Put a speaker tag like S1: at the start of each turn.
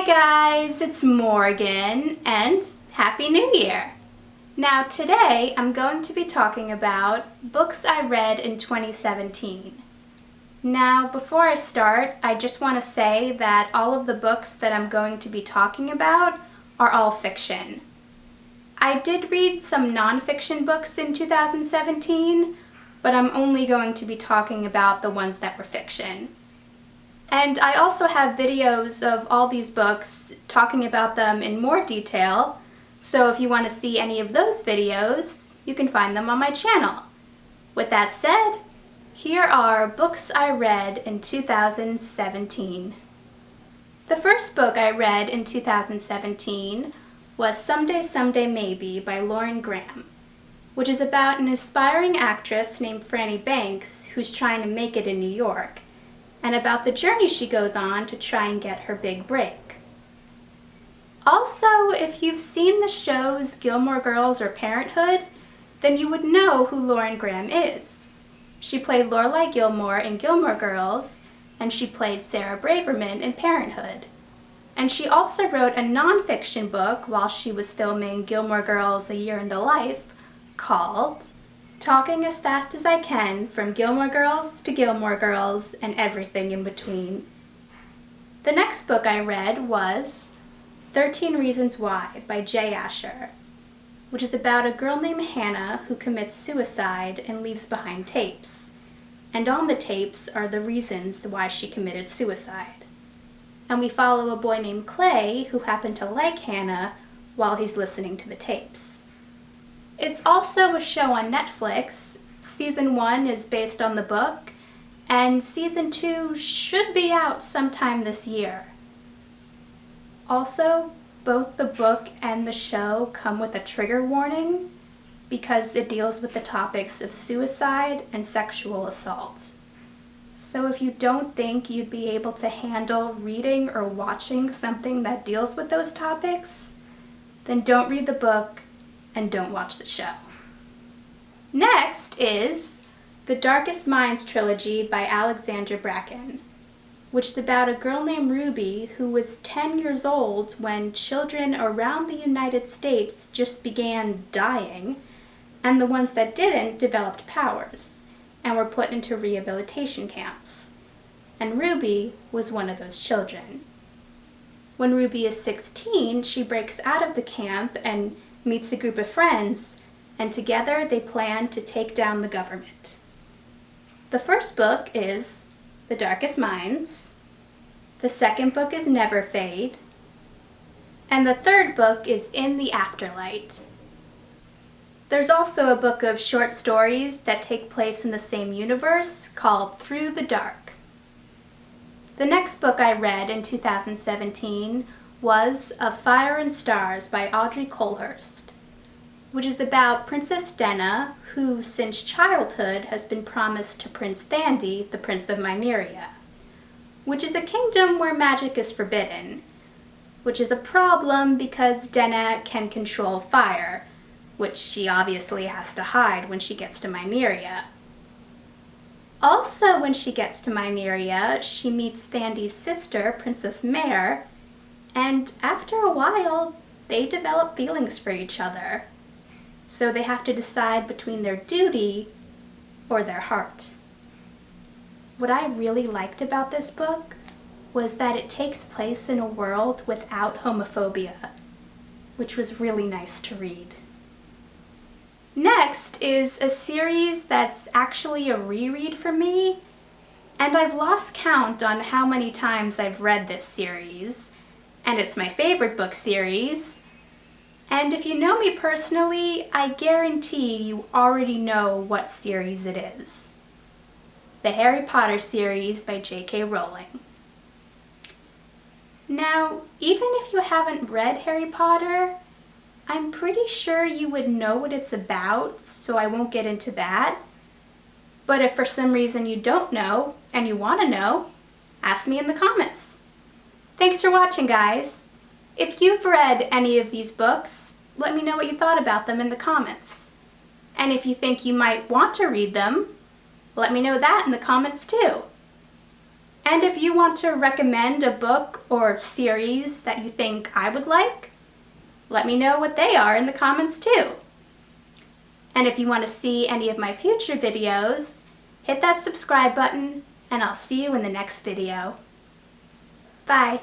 S1: guys, it's Morgan and Happy New Year! Now today I'm going to be talking about books I read in 2017. Now before I start, I just want to say that all of the books that I'm going to be talking about are all fiction. I did read some non-fiction books in 2017, but I'm only going to be talking about the ones that were fiction. And I also have videos of all these books talking about them in more detail, so if you want to see any of those videos, you can find them on my channel. With that said, here are books I read in 2017. The first book I read in 2017 was Someday, Someday Maybe by Lauren Graham, which is about an aspiring actress named Franny Banks who's trying to make it in New York, and about the journey she goes on to try and get her big break. Also, if you've seen the shows Gilmore Girls or Parenthood, then you would know who Lauren Graham is. She played Lorelai Gilmore in Gilmore Girls, and she played Sarah Braverman in Parenthood. And she also wrote a non-fiction book while she was filming Gilmore Girls: A Year in the Life called Talking as Fast as I Can from Gilmore Girls to Gilmore Girls and Everything in Between. The next book I read was 13 Reasons Why by Jay Asher, which is about a girl named Hannah who commits suicide and leaves behind tapes. And on the tapes are the reasons why she committed suicide. And we follow a boy named Clay who happened to like Hannah while he's listening to the tapes. It's also a show on Netflix. Season 1 is based on the book, and Season 2 should be out sometime this year. Also, both the book and the show come with a trigger warning because it deals with the topics of suicide and sexual assault. So if you don't think you'd be able to handle reading or watching something that deals with those topics, then don't read the book and don't watch the show. Next is The Darkest Minds Trilogy by Alexandra Bracken, which is about a girl named Ruby who was 10 years old when children around the United States just began dying, and the ones that didn't developed powers and were put into rehabilitation camps. And Ruby was one of those children. When Ruby is 16, she breaks out of the camp and meets a group of friends, and together they plan to take down the government. The first book is The Darkest Minds, the second book is Never Fade, and the third book is In the Afterlight. There's also a book of short stories that take place in the same universe called Through the Dark. The next book I read in 2017 was Of Fire and Stars by Audrey Colhurst, which is about Princess Denna, who since childhood has been promised to Prince Thandi, the Prince of Nymeria, which is a kingdom where magic is forbidden, which is a problem because Denna can control fire, which she obviously has to hide when she gets to Nymeria. Also, when she gets to Nymeria, she meets Thandi's sister, Princess Mare, and after a while, they develop feelings for each other. So they have to decide between their duty or their heart. What I really liked about this book was that it takes place in a world without homophobia, which was really nice to read. Next is a series that's actually a reread for me, and I've lost count on how many times I've read this series, and it's my favorite book series. And if you know me personally, I guarantee you already know what series it is. The Harry Potter series by J.K. Rowling. Now, even if you haven't read Harry Potter, I'm pretty sure you would know what it's about, so I won't get into that. But if for some reason you don't know, and you want to know, ask me in the comments. Thanks for watching, guys. If you've read any of these books, let me know what you thought about them in the comments. And if you think you might want to read them, let me know that in the comments too. And if you want to recommend a book or series that you think I would like, let me know what they are in the comments too. And if you want to see any of my future videos, hit that subscribe button and I'll see you in the next video. Bye.